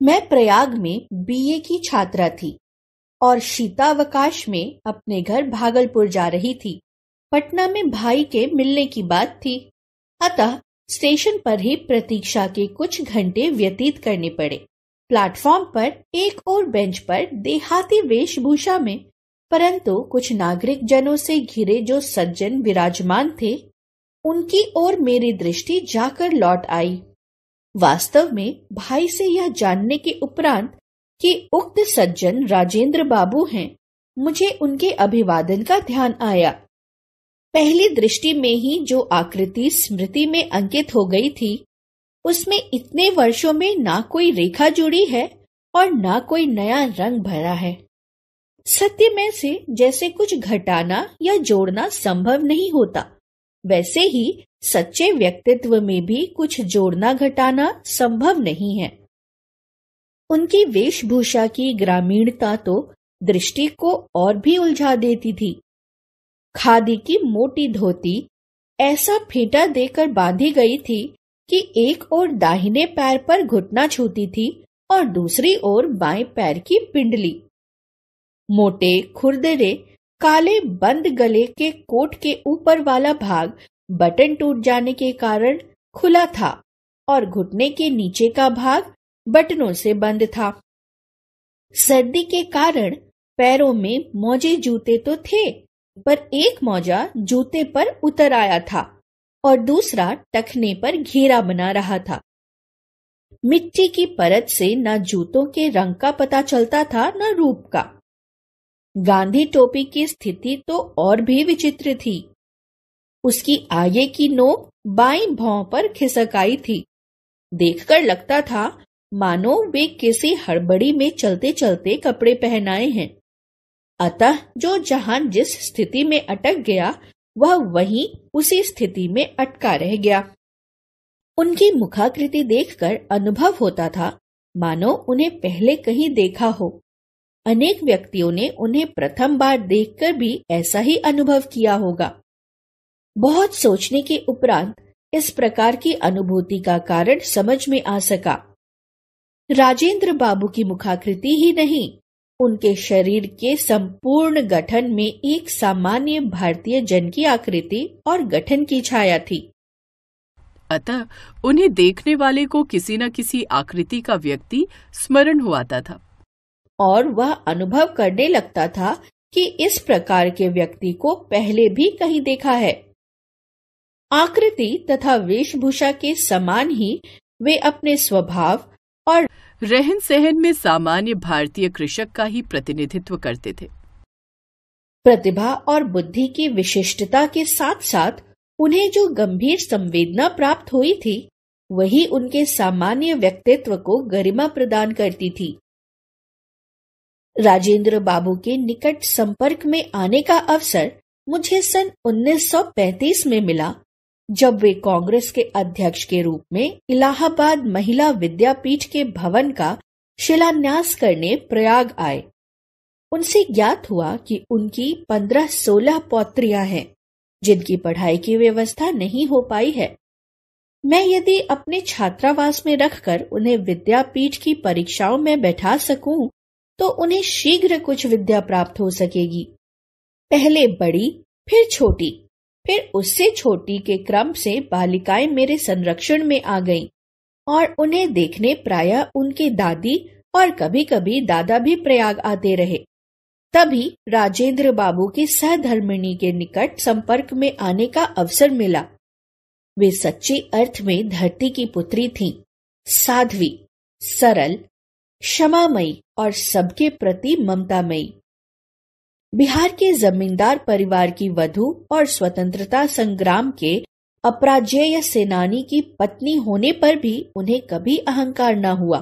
मैं प्रयाग में बीए की छात्रा थी और शीतावकाश में अपने घर भागलपुर जा रही थी। पटना में भाई के मिलने की बात थी, अतः स्टेशन पर ही प्रतीक्षा के कुछ घंटे व्यतीत करने पड़े। प्लेटफॉर्म पर एक और बेंच पर देहाती वेशभूषा में परंतु कुछ नागरिक जनों से घिरे जो सज्जन विराजमान थे, उनकी ओर मेरी दृष्टि जाकर लौट आई। वास्तव में भाई से यह जानने के उपरांत कि उक्त सज्जन राजेंद्र बाबू हैं, मुझे उनके अभिवादन का ध्यान आया। पहली दृष्टि में ही जो आकृति स्मृति में अंकित हो गई थी, उसमें इतने वर्षों में ना कोई रेखा जुड़ी है और ना कोई नया रंग भरा है। सत्य में से जैसे कुछ घटाना या जोड़ना संभव नहीं होता, वैसे ही सच्चे व्यक्तित्व में भी कुछ जोड़ना घटाना संभव नहीं है। उनकी वेशभूषा की ग्रामीणता तो दृष्टि को और भी उलझा देती थी। खादी की मोटी धोती ऐसा फेंटा देकर बांधी गई थी कि एक ओर दाहिने पैर पर घुटना छूती थी और दूसरी ओर बाएं पैर की पिंडली। मोटे खुरदरे काले बंद गले के कोट के ऊपर वाला भाग बटन टूट जाने के कारण खुला था और घुटने के नीचे का भाग बटनों से बंद था। सर्दी के कारण पैरों में मोजे जूते तो थे, पर एक मोजा जूते पर उतर आया था और दूसरा टखने पर घेरा बना रहा था। मिट्टी की परत से न जूतों के रंग का पता चलता था न रूप का। गांधी टोपी की स्थिति तो और भी विचित्र थी। उसकी आगे की नोक बाईं भौं पर खिसक आई थी। देखकर लगता था मानो वे किसी हड़बड़ी में चलते चलते कपड़े पहनाए हैं। अतः जो जहां जिस स्थिति में अटक गया, वह वहीं उसी स्थिति में अटका रह गया। उनकी मुखाकृति देखकर अनुभव होता था मानो उन्हें पहले कहीं देखा हो। अनेक व्यक्तियों ने उन्हें प्रथम बार देखकर भी ऐसा ही अनुभव किया होगा। बहुत सोचने के उपरांत इस प्रकार की अनुभूति का कारण समझ में आ सका। राजेंद्र बाबू की मुखाकृति ही नहीं, उनके शरीर के संपूर्ण गठन में एक सामान्य भारतीय जन की आकृति और गठन की छाया थी। अतः उन्हें देखने वाले को किसी न किसी आकृति का व्यक्ति स्मरण हो आता था और वह अनुभव करने लगता था कि इस प्रकार के व्यक्ति को पहले भी कहीं देखा है। आकृति तथा वेशभूषा के समान ही वे अपने स्वभाव और रहन सहन में सामान्य भारतीय कृषक का ही प्रतिनिधित्व करते थे। प्रतिभा और बुद्धि की विशिष्टता के साथ साथ उन्हें जो गंभीर संवेदना प्राप्त हुई थी, वही उनके सामान्य व्यक्तित्व को गरिमा प्रदान करती थी। राजेंद्र बाबू के निकट संपर्क में आने का अवसर मुझे सन 1935 में मिला, जब वे कांग्रेस के अध्यक्ष के रूप में इलाहाबाद महिला विद्यापीठ के भवन का शिलान्यास करने प्रयाग आए। उनसे ज्ञात हुआ कि उनकी 15-16 पौत्रियां हैं, जिनकी पढ़ाई की व्यवस्था नहीं हो पाई है। मैं यदि अपने छात्रावास में रखकर उन्हें विद्यापीठ की परीक्षाओं में बैठा सकूं, तो उन्हें शीघ्र कुछ विद्या प्राप्त हो सकेगी। पहले बड़ी, फिर छोटी, फिर उससे छोटी के क्रम से बालिकाएं मेरे संरक्षण में आ गईं और उन्हें देखने प्रायः उनके दादी और कभी कभी दादा भी प्रयाग आते रहे। तभी राजेंद्र बाबू की सहधर्मिणी के निकट संपर्क में आने का अवसर मिला। वे सच्चे अर्थ में धरती की पुत्री थीं, साध्वी, सरल, क्षमामयी और सबके प्रति ममतामयी। बिहार के जमींदार परिवार की वधू और स्वतंत्रता संग्राम के अपराजेय सेनानी की पत्नी होने पर भी उन्हें कभी अहंकार न हुआ।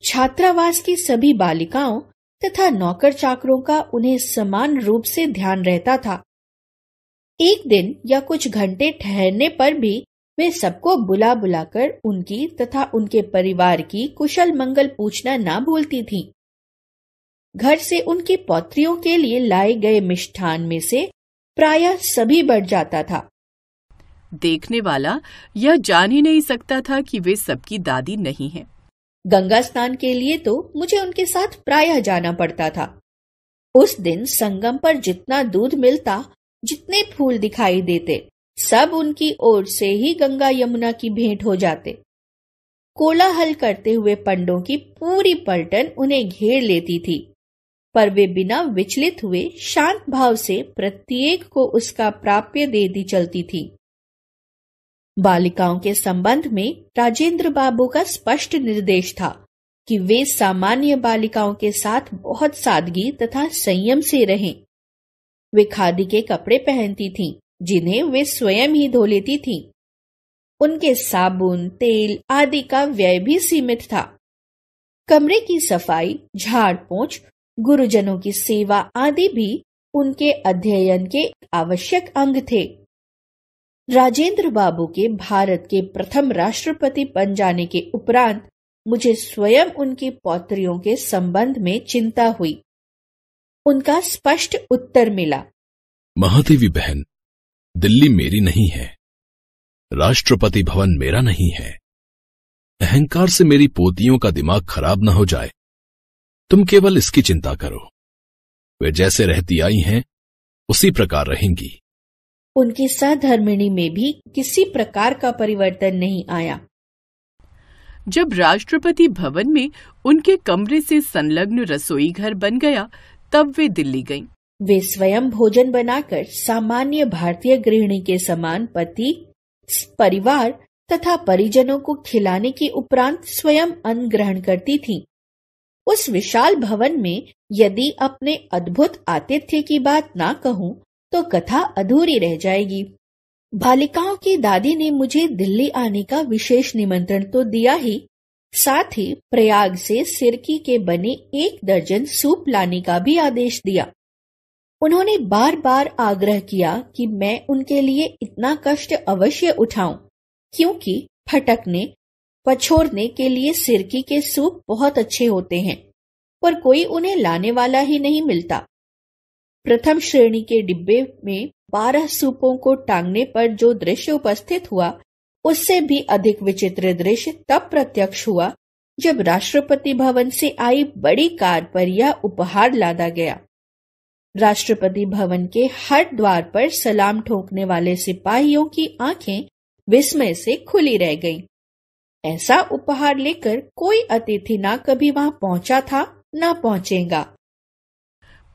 छात्रावास की सभी बालिकाओं तथा नौकर चाकरों का उन्हें समान रूप से ध्यान रहता था। एक दिन या कुछ घंटे ठहरने पर भी वे सबको बुला बुलाकर उनकी तथा उनके परिवार की कुशल मंगल पूछना ना भूलती थीं। घर से उनकी पौत्रियों के लिए लाए गए मिष्ठान में से प्रायः सभी बढ़ जाता था। देखने वाला यह जान ही नहीं सकता था कि वे सबकी दादी नहीं हैं। गंगा स्नान के लिए तो मुझे उनके साथ प्रायः जाना पड़ता था। उस दिन संगम पर जितना दूध मिलता, जितने फूल दिखाई देते, सब उनकी ओर से ही गंगा यमुना की भेंट हो जाते। कोलाहल करते हुए पंडों की पूरी पलटन उन्हें घेर लेती थी, पर वे बिना विचलित हुए शांत भाव से प्रत्येक को उसका प्राप्य देती चलती थी। बालिकाओं के संबंध में राजेंद्र बाबू का स्पष्ट निर्देश था कि वे सामान्य बालिकाओं के साथ बहुत सादगी तथा संयम से रहें। वे खादी के कपड़े पहनती थीं, जिन्हें वे स्वयं ही धो लेती थीं। उनके साबुन, तेल आदि का व्यय भी सीमित था। कमरे की सफाई, झाड़ पोंछ, गुरुजनों की सेवा आदि भी उनके अध्ययन के आवश्यक अंग थे। राजेंद्र बाबू के भारत के प्रथम राष्ट्रपति बन जाने के उपरांत मुझे स्वयं उनकी पौत्रियों के संबंध में चिंता हुई। उनका स्पष्ट उत्तर मिला, महादेवी बहन, दिल्ली मेरी नहीं है, राष्ट्रपति भवन मेरा नहीं है। अहंकार से मेरी पोतियों का दिमाग खराब न हो जाए, तुम केवल इसकी चिंता करो। वे जैसे रहती आई हैं, उसी प्रकार रहेंगी। उनकी सहधर्मिणी में भी किसी प्रकार का परिवर्तन नहीं आया। जब राष्ट्रपति भवन में उनके कमरे से संलग्न रसोई घर बन गया, तब वे दिल्ली गईं। वे स्वयं भोजन बनाकर सामान्य भारतीय गृहिणी के समान पति, परिवार तथा परिजनों को खिलाने के उपरांत स्वयं अन्न ग्रहण करती थीं। उस विशाल भवन में यदि अपने अद्भुत आतिथ्य की बात ना कहूं तो कथा अधूरी रह जाएगी। बालिकाओं की दादी ने मुझे दिल्ली आने का विशेष निमंत्रण तो दिया ही, साथ ही प्रयाग से सिरकी के बने 1 दर्जन सूप लाने का भी आदेश दिया। उन्होंने बार बार आग्रह किया कि मैं उनके लिए इतना कष्ट अवश्य उठाऊं, क्योंकि फटकने पछोड़ने के लिए सिरकी के सूप बहुत अच्छे होते हैं, पर कोई उन्हें लाने वाला ही नहीं मिलता। प्रथम श्रेणी के डिब्बे में 12 सूपों को टांगने पर जो दृश्य उपस्थित हुआ, उससे भी अधिक विचित्र दृश्य तब प्रत्यक्ष हुआ जब राष्ट्रपति भवन से आई बड़ी कार पर यह उपहार लादा गया। राष्ट्रपति भवन के हर द्वार पर सलाम ठोकने वाले सिपाहियों की आंखें विस्मय से खुली रह गईं। ऐसा उपहार लेकर कोई अतिथि ना कभी वहां पहुंचा था, ना पहुंचेगा।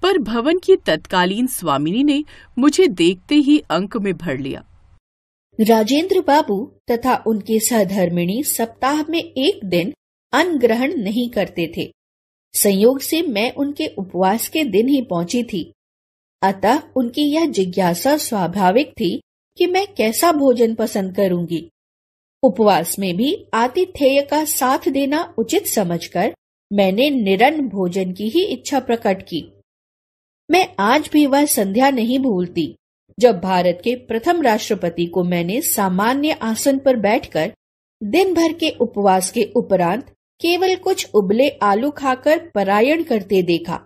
पर भवन की तत्कालीन स्वामिनी ने मुझे देखते ही अंक में भर लिया। राजेंद्र बाबू तथा उनकी सहधर्मिणी सप्ताह में 1 दिन अन्न ग्रहण नहीं करते थे। संयोग से मैं उनके उपवास के दिन ही पहुंची थी, अतः उनकी यह जिज्ञासा स्वाभाविक थी कि मैं कैसा भोजन पसंद करूंगी। उपवास में भी आतिथेय का साथ देना उचित समझकर मैंने निरन्न भोजन की ही इच्छा प्रकट की। मैं आज भी वह संध्या नहीं भूलती जब भारत के प्रथम राष्ट्रपति को मैंने सामान्य आसन पर बैठकर दिन भर के उपवास के उपरांत केवल कुछ उबले आलू खाकर पलायन करते देखा।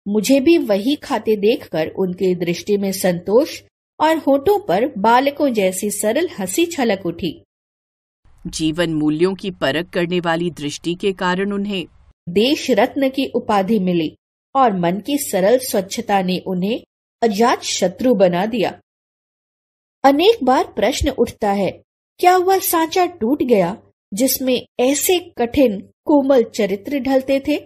मुझे भी वही खाते देखकर उनकी दृष्टि में संतोष और होठों पर बालकों जैसी सरल हंसी छलक उठी। जीवन मूल्यों की परख करने वाली दृष्टि के कारण उन्हें देश रत्न की उपाधि मिली और मन की सरल स्वच्छता ने उन्हें अजात शत्रु बना दिया। अनेक बार प्रश्न उठता है, क्या वह सांचा टूट गया जिसमें ऐसे कठिन कोमल चरित्र ढलते थे?